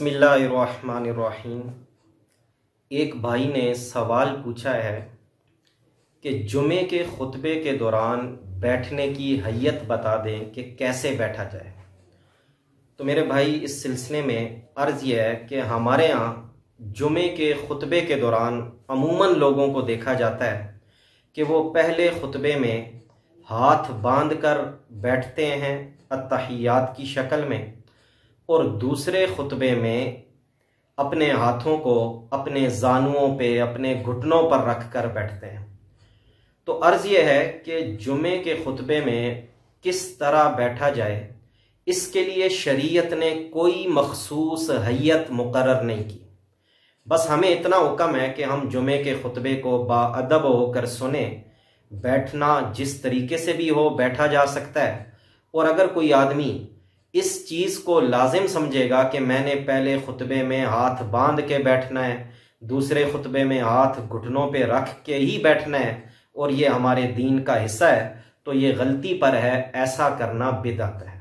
بسم اللہ الرحمن الرحیم۔ ایک بھائی نے سوال پوچھا ہے کہ جمعے کے خطبے کے دوران بیٹھنے کی حیت بتا دیں کہ کیسے بیٹھا جائے۔ تو میرے بھائی، اس سلسلے میں عرض یہ ہے کہ ہمارے ہاں جمعے کے خطبے کے دوران عموماً لوگوں کو دیکھا جاتا ہے کہ وہ پہلے خطبے میں ہاتھ باندھ کر بیٹھتے ہیں التحیات کی شکل میں، اور دوسرے خطبے میں اپنے ہاتھوں کو اپنے زانوؤں پہ، اپنے گھٹنوں پر رکھ کر بیٹھتے ہیں۔ تو عرض یہ ہے کہ جمعے کے خطبے میں کس طرح بیٹھا جائے، اس کے لیے شریعت نے کوئی مخصوص حیت مقرر نہیں کی۔ بس ہمیں اتنا حکم ہے کہ ہم جمعے کے خطبے کو باادب ہو کر سنیں۔ بیٹھنا جس طریقے سے بھی ہو بیٹھا جا سکتا ہے، اور اگر کوئی آدمی اس چیز کو لازم سمجھے گا کہ میں نے پہلے خطبے میں ہاتھ باندھ کے بیٹھنا ہے، دوسرے خطبے میں ہاتھ گھٹنوں پہ رکھ کے ہی بیٹھنا ہے، اور یہ ہمارے دین کا حصہ ہے، تو یہ غلطی پر ہے، ایسا کرنا بدعت ہے۔